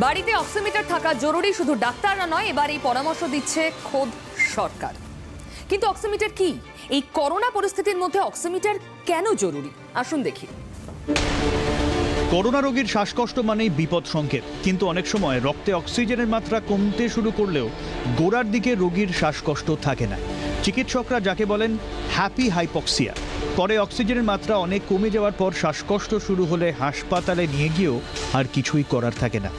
বাড়িতে অক্সিমিটার থাকা জরুরি, শুধু ডাক্তাররা নয়, এবার এই পরামর্শ দিচ্ছে খোদ সরকার। কিন্তু অক্সিমিটার কি? এই করোনা পরিস্থিতির মধ্যে অক্সিমিটার কেন জরুরি? আসুন দেখি। করোনা রোগীর শ্বাসকষ্ট মানেই বিপদ সংকেত, কিন্তু অনেক সময় রক্তে অক্সিজেনের মাত্রা কমতে শুরু করলেও গোড়ার দিকে রোগীর শ্বাসকষ্ট থাকে না। চিকিৎসকরা যাকে বলেন হ্যাপি হাইপক্সিয়া, পরে অক্সিজেনের মাত্রা অনেক কমে যাওয়ার পর শ্বাসকষ্ট শুরু হলে হাসপাতালে নিয়ে গিয়েও আর কিছুই করার থাকে না।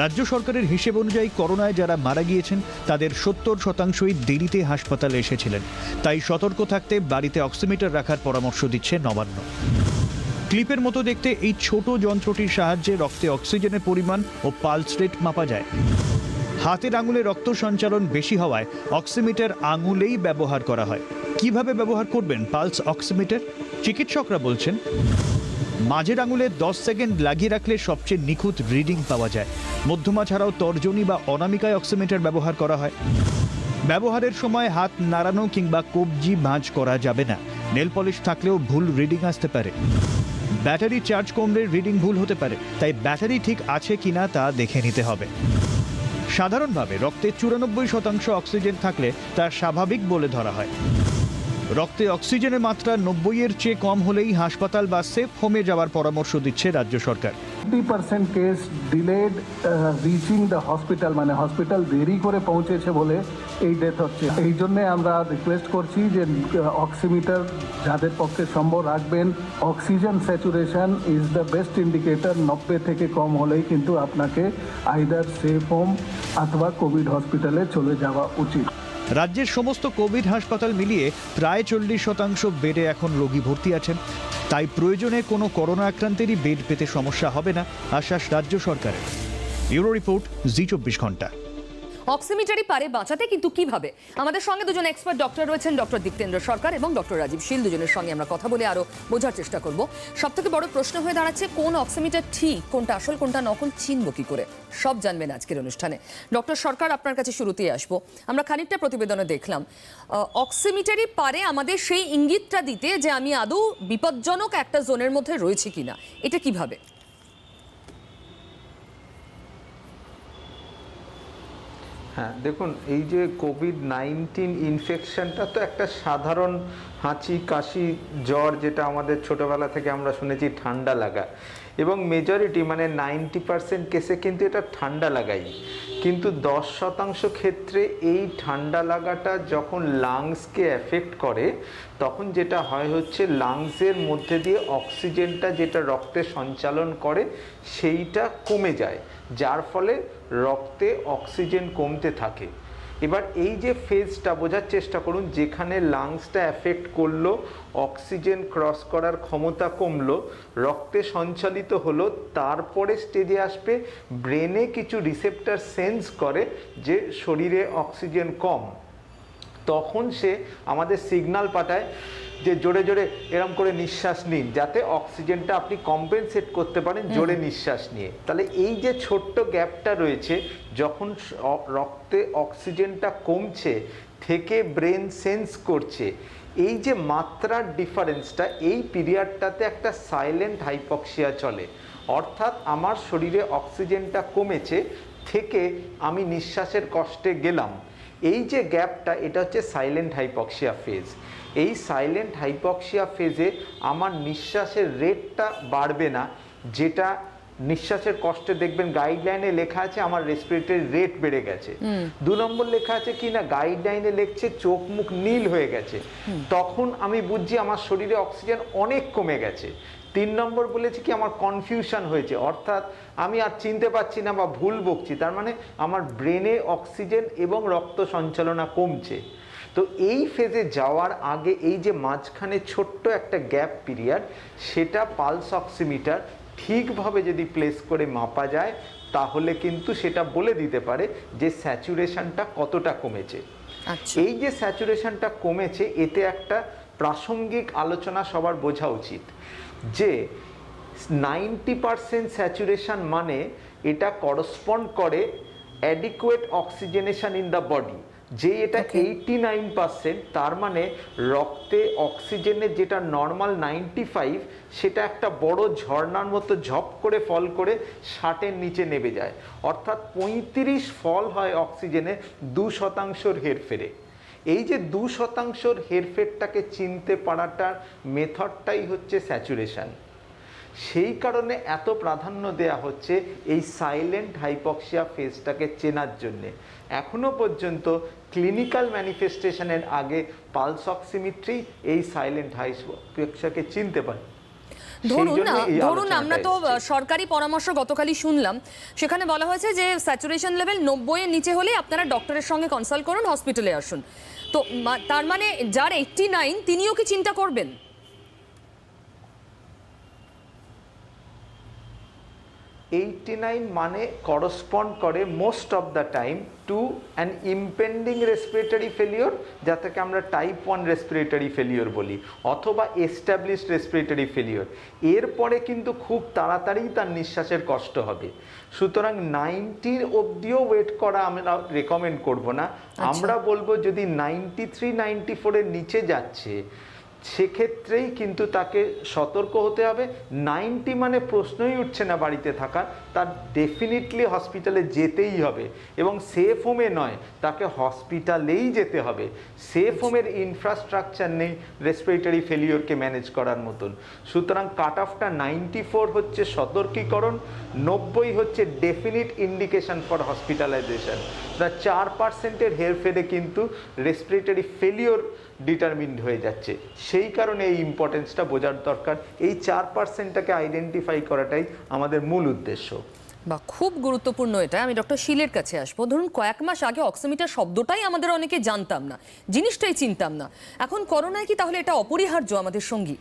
রাজ্য সরকারের হিসেব অনুযায়ী করোনায় যারা মারা গিয়েছেন তাদের 70% দেরিতে হাসপাতালে এসেছিলেন। তাই সতর্ক থাকতে বাড়িতে অক্সিমিটার রাখার পরামর্শ দিচ্ছে নবান্ন। ক্লিপের মতো দেখতে এই ছোট যন্ত্রটির সাহায্যে রক্তে অক্সিজেনের পরিমাণ ও পালস রেট মাপা যায়। হাতের আঙুলে রক্ত সঞ্চালন বেশি হওয়ায় অক্সিমিটার আঙুলেই ব্যবহার করা হয়। কিভাবে ব্যবহার করবেন পালস অক্সিমিটার? চিকিৎসকরা বলছেন মাঝের আঙুলে 10 সেকেন্ড লাগিয়ে রাখলে সবচেয়ে নিখুঁত রিডিং পাওয়া যায়। মধ্যমা ছাড়াও তর্জনী বা অনামিকায় অক্সিমিটার ব্যবহার করা হয়। ব্যবহারের সময় হাত নাড়ানো কিংবা কবজি ভাঁজ করা যাবে না। নেল পলিশ থাকলেও ভুল রিডিং আসতে পারে। ব্যাটারি চার্জ কমলে রিডিং ভুল হতে পারে, তাই ব্যাটারি ঠিক আছে কিনা তা দেখে নিতে হবে। সাধারণভাবে রক্তে 94% অক্সিজেন থাকলে তা স্বাভাবিক বলে ধরা হয়। রক্তে অক্সিজেনের মাত্রা 90-এর চেয়ে কম হলেই হাসপাতাল বা সেফ হোমে যাওয়ার পরামর্শ দিচ্ছে রাজ্য সরকার। 50% case delayed reaching the hospital, মানে হসপিটাল দেরি করে পৌঁছেছে বলে এই ডেথ হচ্ছে। এই জন্য আমরা রিকোয়েস্ট করছি যে অক্সিমিটার যাদের পক্ষে সম্ভব রাখবেন। Oxygen saturation is the best indicator. 90 থেকে কম হলেই কিন্তু আপনাকে আইদার সেফ হোম অথবা কোভিড হসপিটালে চলে যাওয়া উচিত। রাজ্যের সমস্ত কোভিড হাসপাতাল মিলিয়ে প্রায় 40% বেডে এখন রোগী ভর্তি আছেন। তাই প্রয়োজনে কোনো করোনা আক্রান্তেরই বেড পেতে সমস্যা হবে না, আশ্বাস রাজ্য সরকারের। ব্যুরো রিপোর্ট, জি24 ঘন্টা। অক্সিমিটারই পারে বাঁচাতে, কিন্তু কিভাবে? আমাদের সঙ্গে দুজন এক্সপার্ট ডক্টর রয়েছেন, ডক্টর দীপ্তেন্দ্র সরকার এবং ডক্টর রাজীব শীল। দুজনের সঙ্গে আমরা কথা বলে আরো বোঝার চেষ্টা করব। সবথেকে বড় প্রশ্ন হয়ে দাঁড়াচ্ছে, কোন অক্সিমিটার ঠিক, কোনটা আসল, কোনটা নকল, চিনব কি করে? সব জানবেন আজকের অনুষ্ঠানে। ডক্টর সরকার, আপনার কাছে শুরুতেই আসবো। আমরা খানিকটা প্রতিবেদনে দেখলাম অক্সিমিটারই পারে আমাদের সেই ইঙ্গিতটা দিতে যে আমি আদৌ বিপজ্জনক একটা জোনের মধ্যে রয়েছি কিনা। এটা কিভাবে? হ্যাঁ, দেখুন, এই যে কোভিড-19 ইনফেকশনটা তো একটা সাধারণ হাঁচি, কাশি, জ্বর, যেটা আমাদের ছোটবেলা থেকে আমরা শুনেছি ঠান্ডা লাগা, এবং মেজরিটি মানে 90% কেসে কিন্তু এটা ঠান্ডা লাগাই। কিন্তু 10% ক্ষেত্রে এই ঠান্ডা লাগাটা যখন লাংসকে এফেক্ট করে, তখন যেটা হয় হচ্ছে লাংসের মধ্যে দিয়ে অক্সিজেনটা যেটা রক্তে সঞ্চালন করে সেইটা কমে যায়, যার ফলে রক্তে অক্সিজেন কমতে থাকে। এবার এই যে ফেজটা বোঝার চেষ্টা করুন, যেখানে লাংসটা এফেক্ট করলো, অক্সিজেন ক্রস করার ক্ষমতা কমলো, রক্তে সঞ্চালিত হলো, তারপরে স্টেজে আসবে ব্রেনে কিছু রিসেপ্টর সেন্স করে যে শরীরে অক্সিজেন কম। তখন সে আমাদের সিগন্যাল পাঠায় যে জোরে জোরে এরম করে নিঃশ্বাস নিন, যাতে অক্সিজেনটা আপনি কম্পেনসেট করতে পারেন জোরে নিঃশ্বাস নিয়ে। তাহলে এই যে ছোট্ট গ্যাপটা রয়েছে, যখন রক্তে অক্সিজেনটা কমছে থেকে ব্রেন সেন্স করছে, এই যে মাত্রার ডিফারেন্সটা, এই পিরিয়ডটাতে একটা সাইলেন্ট হাইপক্সিয়া চলে। অর্থাৎ আমার শরীরে অক্সিজেনটা কমেছে থেকে আমি নিঃশ্বাসের কষ্টে গেলাম। এই যে গ্যাপটা, এটা হচ্ছে সাইলেন্ট হাইপক্সিয়া ফেজ। এই সাইলেন্ট হাইপক্সিয়া ফেজে আমার নিঃশ্বাসের রেটটা বাড়বে না, যেটা নিঃশ্বাসের কষ্টে দেখবেন গাইডলাইনে লেখা আছে আমার রেসপিরেটরি রেট বেড়ে গেছে। 2 নম্বর লেখা আছে কি না, গাইডলাইনে লিখছে চোখ মুখ নীল হয়ে গেছে, তখন আমি বুঝছি আমার শরীরে অক্সিজেন অনেক কমে গেছে। 3 নম্বর বলেছে কি আমার কনফিউশন হয়েছে, অর্থাৎ আমি আর চিনতে পারছি না বা ভুল বকছি, তার মানে আমার ব্রেনে অক্সিজেন এবং রক্ত সঞ্চালনা কমছে। তো এই ফেজে যাওয়ার আগে এই যে মাঝখানে ছোট্ট একটা গ্যাপ পিরিয়ড, সেটা পালস অক্সিমিটার ঠিকভাবে যদি প্লেস করে মাপা যায়, তাহলে কিন্তু সেটা বলে দিতে পারে যে স্যাচুরেশনটা কতটা কমেছে। এই যে স্যাচুরেশনটা কমেছে, এতে একটা প্রাসঙ্গিক আলোচনা সবার বোঝা উচিত যে 90% স্যাচুরেশন মানে এটা করসপন্ড করে adequate oxygenation in the body. যে এটা 89%, তার মানে রক্তে অক্সিজেনের যেটা নর্মাল 95, সেটা একটা বড় ঝর্ণার মতো ঝপ করে ফল করে 60-এর নিচে নেমে যায়। অর্থাৎ 35 ফল হয় অক্সিজেনে 2% হেরফেরে। এই যে 2% হেরফেরটাকে চিনতে পারাটার মেথডটাই হচ্ছে স্যাচুরেশন। সেই কারণে এত প্রাধান্য দেয়া হচ্ছে এই সাইলেন্ট হাইপক্সিয়া ফেজটাকে চেনার জন্যে। এখনো পর্যন্ত ক্লিনিক্যাল ম্যানিফেস্টেশনের আগে পালস অক্সিমেট্রি এই সাইলেন্ট হাইপক্সিয়াকে চিনতে পারে। ধরুন আমরা তো সরকারি পরামর্শ গতকালই শুনলাম, সেখানে বলা হয়েছে যে স্যাচুরেশন লেভেল 90-এর নিচে হলে আপনারা ডক্টরের সঙ্গে কনসাল্ট করুন, হসপিটালে আসুন। তো তার মানে যার 89 তিনিও কি চিন্তা করবেন? 89 মানে করসপন্ড করে most of the time to an impending respiratory failure, যাতে আমরা টাইপ 1 রেসপিরেটরি ফেলিওর বলি, অথবা এস্টাবলিশড রেসপিরেটরি ফেলিওর। এরপরে কিন্তু খুব তাড়াতাড়ি তার নিঃশ্বাসের কষ্ট হবে। সুতরাং 90 অবধিও ওয়েট করা আমরা রেকমেন্ড করব না। আমরা বলবো যদি 93-94-এর নিচে যাচ্ছে, সেক্ষেত্রেই কিন্তু তাকে সতর্ক হতে হবে। 90 মানে প্রশ্নই উঠছে না বাড়িতে থাকার, তার ডেফিনেটলি হসপিটালে যেতেই হবে, এবং সেফ হোমে নয়, তাকে হসপিটালেই যেতে হবে। সেফ হোমের ইনফ্রাস্ট্রাকচার নেই রেসপিরেটরি ফেলিওরকে ম্যানেজ করার মতন। সুতরাং কাট অফটা 94 হচ্ছে সতর্কীকরণ, 90 হচ্ছে ডেফিনিট ইন্ডিকেশন ফর হসপিটালাইজেশন। 4%-এর হেরফেরে কিন্তু রেসপিরেটরি ফেলিওর ডিটারমিন্ড হয়ে যাচ্ছে। সেই কারণে এই ইম্পর্টেন্সটা বোঝার দরকার। এই 4%টাকে আইডেন্টিফাই করাটাই আমাদের মূল উদ্দেশ্য। বা খুব গুরুত্বপূর্ণ এটা। আমি ডক্টর শীলের কাছে আসবো। ধরুন কয়েক মাস আগে অক্সিমিটার শব্দটাই আমাদের অনেকে জানতাম না, জিনিসটাই চিনতাম না। এখন করোনায় কি তাহলে এটা অপরিহার্য আমাদের সঙ্গী?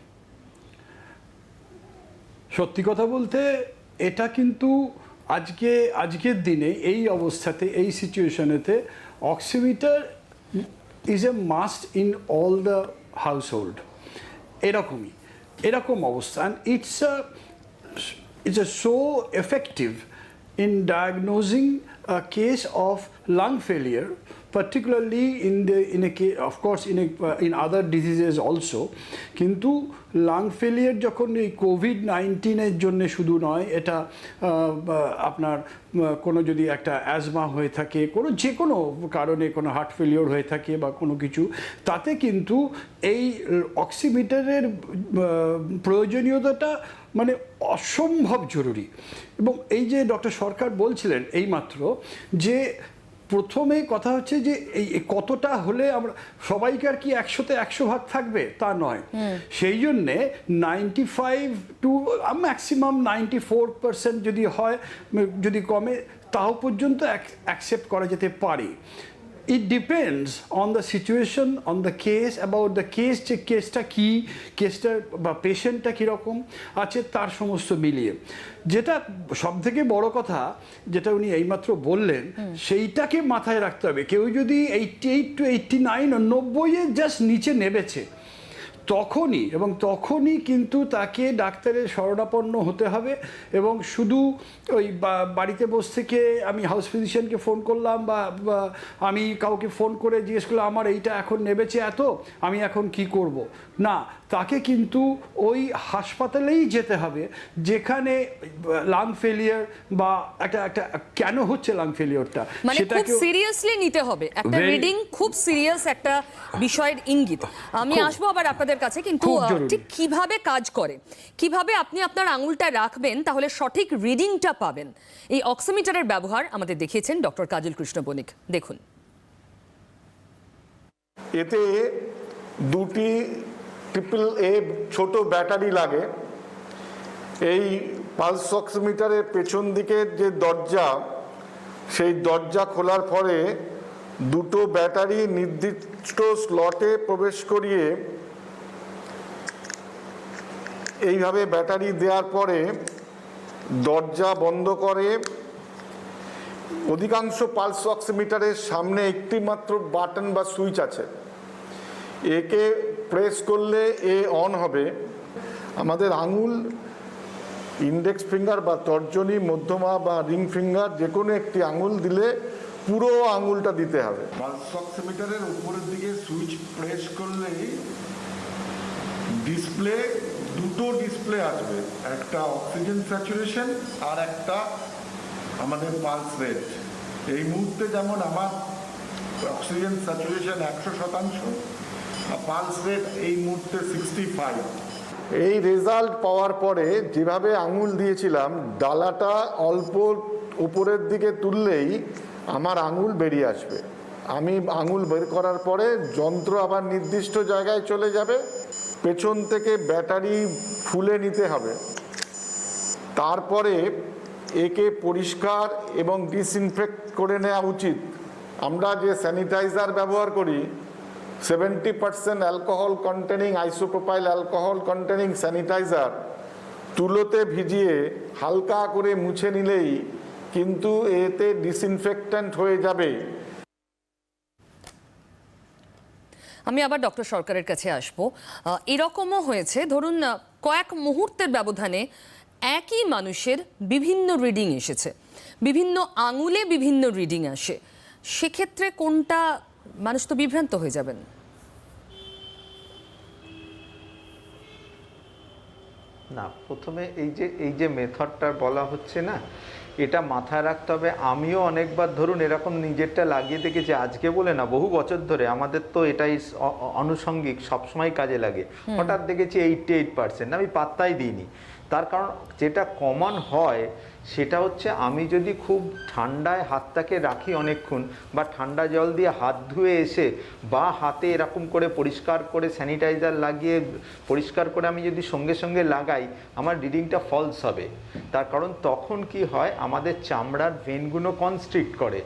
সত্যি কথা বলতে এটা কিন্তু আজকের দিনে এই অবস্থাতে, এই সিচুয়েশনেতে oximeter is a must in all the household. এরকম অবস্থা। And it's so effective in diagnosing a case of lung failure, particularly in a case, of course, in other diseases also. কিন্তু লাং ফেলিয়ার যখন এই কোভিড-19-এর জন্য শুধু নয়, এটা আপনার কোনো যদি একটা অ্যাজমা হয়ে থাকে, যে কোনো কারণে কোনো হার্ট ফেলিওর হয়ে থাকে বা কোনো কিছু, তাতে কিন্তু এই অক্সিমিটারের প্রয়োজনীয়তাটা মানে অসম্ভব জরুরি। এবং এই যে ডক্টর সরকার বলছিলেন এইমাত্র, যে প্রথমে কথা হচ্ছে যে এই কতটা হলে আমরা সবাইকে আর কি 100-তে 100 ভাগ থাকবে তা নয়। সেই জন্যে 95 টু ম্যাক্সিমাম 94% যদি হয়, যদি কমে, তাও পর্যন্ত অ্যাকসেপ্ট করা যেতে পারে। It depends on the situation, on the case, about the case, যে কেসটা কী, কেসটা বা পেশেন্টটা কীরকম আছে, তার সমস্ত মিলিয়ে। যেটা সবথেকে বড় কথা, যেটা উনি এইমাত্র বললেন, সেইটাকে মাথায় রাখতে হবে। কেউ যদি 88 to 89 ও 90-এর জাস্ট নিচে নেমেছে, তখনই কিন্তু তাকে ডাক্তারের শরণাপন্ন হতে হবে। এবং শুধু ওই বাড়িতে বসে থেকে আমি হাউস ফিজিশিয়ানকে ফোন করলাম বা আমি কাউকে ফোন করে জিজ্ঞেস করলাম আমার এইটা এখন নেমেছে এত, আমি এখন কি করব, না, তাকে কিন্তু ওই হাসপাতালেই যেতে হবে যেখানে লাং ফেলিয়ার বা একটা কেন হচ্ছে লাং ফেলিয়ারটা, মানে খুব সিরিয়াসলি নিতে হবে। একটা রিডিং খুব সিরিয়াস একটা বিষয়ের ইঙ্গিত। আমি আসবো আবার আপনাদের কাছে, কিন্তু ঠিক কিভাবে কাজ করে, কিভাবে আপনি আপনার আঙুলটা রাখবেন তাহলে সঠিক রিডিংটা পাবেন, এই অক্সিমিটারের ব্যবহার আমাদের দেখিয়েছেন ডক্টর কাজল কৃষ্ণ বণিক। দেখুন, এতে দুটি AAA ছোট ব্যাটারি লাগে। এই পালস অক্সিমিটারের পেছন দিকের যে দরজা, সেই দরজা খোলার পরে দুটো ব্যাটারি নির্দিষ্ট স্লটে প্রবেশ করিয়ে এইভাবে ব্যাটারি দেওয়ার পরে দরজা বন্ধ করে। অধিকাংশ পালস অক্সিমিটারের সামনে একটি মাত্র বাটন বা সুইচ আছে, একে প্রেস করলে অন হবে। আমাদের আঙুল, ইন্ডেক্স ফিঙ্গার বা তর্জনী, মধ্যমা বা রিং ফিঙ্গার, যে কোনো একটি আঙুল দিলে পুরো আঙুলটা দিতে হবে। পালস অক্সিমিটারের উপরের দিকে সুইচ প্রেস করলেই ডিসপ্লে, দুটো ডিসপ্লে আসবে, একটা অক্সিজেন স্যাচুরেশন আর একটা আমাদের পালস রেট। এই মুহূর্তে যেমন আমার অক্সিজেন স্যাচুরেশন 100%, আর পালস রেট এই মুহূর্তে 65। এই রেজাল্ট পাওয়ার পরে যেভাবে আঙুল দিয়েছিলাম, ডালাটা অল্প উপরের দিকে তুললেই আমার আঙুল বেরিয়ে আসবে। আমি আঙুল বের করার পরে যন্ত্র আবার নির্দিষ্ট জায়গায় চলে যাবে, পেছন থেকে ব্যাটারি খুলে নিতে হবে, তারপরে একে পরিষ্কার এবং ডিসইনফেক্ট করে নেওয়া উচিত। আমরা যে স্যানিটাইজার ব্যবহার করি 70% alcohol containing, isopropyl alcohol containing sanitiser তুলোতে ভিজিয়ে হালকা করে মুছে নিলেই কিন্তু এতে ডিসইনফেক্ট্যান্ট হয়ে যাবে। আমি আবার ডক্টর সরকারের কাছে আসবো। এরকমও হয়েছে, ধরুন কয়েক মুহূর্তের ব্যবধানে একই মানুষের বিভিন্ন রিডিং এসেছে, বিভিন্ন আঙুলে বিভিন্ন রিডিং আসে, সেক্ষেত্রে কোনটা, মানুষ তো বিভ্রান্ত হয়ে যাবেন। না, প্রথমে এই যে মেথডটা বলা হচ্ছে না, এটা মাথায় রাখতে হবে। আমিও অনেকবার ধরুন এরকম নিজেরটা লাগিয়ে দেখেছি, আজকে বলে না, বহু বছর ধরে আমাদের তো এটাই আনুষঙ্গিক, সবসময় কাজে লাগে। হঠাৎ দেখেছি 88%, আমি পাত্তাই দিইনি। তার কারণ যেটা কমন হয় সেটা হচ্ছে, আমি যদি খুব ঠান্ডায় হাতটাকে রাখি অনেকক্ষণ, বা ঠান্ডা জল দিয়ে হাত ধুয়ে এসে বা হাতে এরকম করে পরিষ্কার করে স্যানিটাইজার লাগিয়ে পরিষ্কার করে আমি যদি সঙ্গে সঙ্গে লাগাই, আমার রিডিংটা ফলস হবে। তার কারণ তখন কি হয়, আমাদের চামড়ার ভেনগুলো কনস্ট্রিক্ট করে,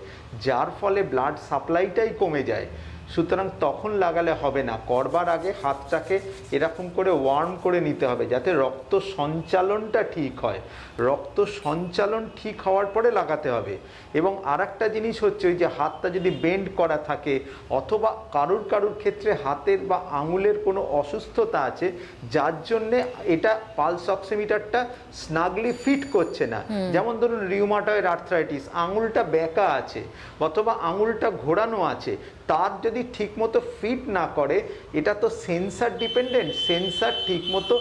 যার ফলে ব্লাড সাপ্লাইটাই কমে যায়। সুতরাং তখন লাগালে হবে না, করবার আগে হাতটাকে এরকম করে ওয়ার্ম করে নিতে হবে, যাতে রক্ত সঞ্চালনটা ঠিক হয়। রক্ত সঞ্চালন ঠিক হওয়ার পরে লাগাতে হবে। এবং আরেকটা জিনিস হচ্ছে, ওই যে হাতটা যদি বেন্ড করা থাকে, অথবা কারুর ক্ষেত্রে হাতের বা আঙুলের কোনো অসুস্থতা আছে, যার জন্যে এটা পালস অক্সিমিটারটা স্নাগলি ফিট করছে না, যেমন ধরুন রিউমাটয়েড আর্থ্রাইটিস, আঙুলটা বেঁকা আছে অথবা আঙুলটা ঘোরানো আছে, তার যদি ঠিকমতো ফিট না করে, এটা তো সেন্সার ডিপেন্ডেন্ট, সেন্সার ঠিকমতো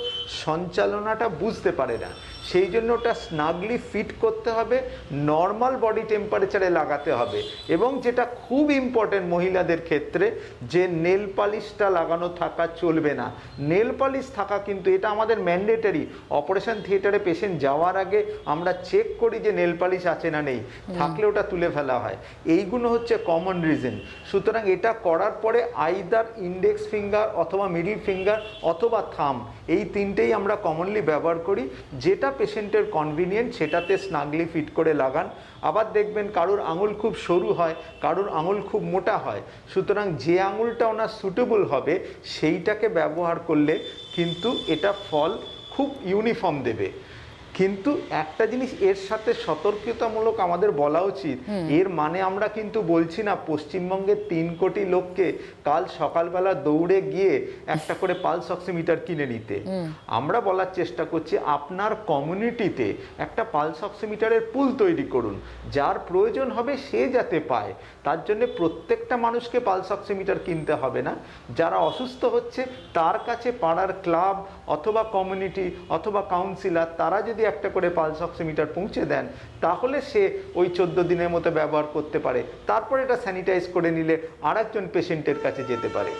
সঞ্চালনাটা বুঝতে পারে না, সেই জন্য ওটা স্নাগলি ফিট করতে হবে, নর্মাল বডি টেম্পারেচারে লাগাতে হবে। এবং যেটা খুব ইম্পর্টেন্ট মহিলাদের ক্ষেত্রে, যে নেল পালিশটা লাগানো থাকা চলবে না। নেল পালিশ থাকা কিন্তু এটা আমাদের ম্যান্ডেটারি। অপারেশন থিয়েটারে পেশেন্ট যাওয়ার আগে আমরা চেক করি যে নেল পালিশ আছে না নেই, থাকলে ওটা তুলে ফেলা হয়। এইগুলো হচ্ছে কমন রিজন। সুতরাং এটা করার পরে আইদার ইন্ডেক্স ফিঙ্গার অথবা মিডল ফিঙ্গার অথবা থাম, এই তিনটেই আমরা কমনলি ব্যবহার করি। যেটা পেশেন্টের কনভিনিয়েন্ট সেটাতে স্নাগলি ফিট করে লাগান। আবার দেখবেন কারুর আঙুল খুব সরু হয়, কারুর আঙুল খুব মোটা হয়, সুতরাং যে আঙুলটা ওনার সুটেবল হবে সেইটাকে ব্যবহার করলে কিন্তু এটা ফল খুব ইউনিফর্ম দেবে। কিন্তু একটা জিনিস এর সাথে সতর্কতামূলক আমাদের বলা উচিত, এর মানে আমরা কিন্তু বলছি না পশ্চিমবঙ্গের 3 কোটি লোককে কাল সকালবেলা দৌড়ে গিয়ে একটা করে পালস অক্সিমিটার কিনে নিতে। আমরা বলার চেষ্টা করছি, আপনার কমিউনিটিতে একটা পালস অক্সিমিটারের পুল তৈরি করুন, যার প্রয়োজন হবে সে যাতে পায়। তার জন্য প্রত্যেকটা মানুষকে পালস অক্সিমিটার কিনতে হবে না। যারা অসুস্থ হচ্ছে তার কাছে পাড়ার ক্লাব অথবা কমিউনিটি অথবা কাউন্সিলর, তারা যদি একটা করে পালস অক্সিমিটার পৌঁছে দেন, তাহলে সে ওই 14 দিনের মতো ব্যবহার করতে পারে। তারপর এটা স্যানিটাইজ করে নিলে আরেকজন পেশেন্টের কাছে যেতে পারে।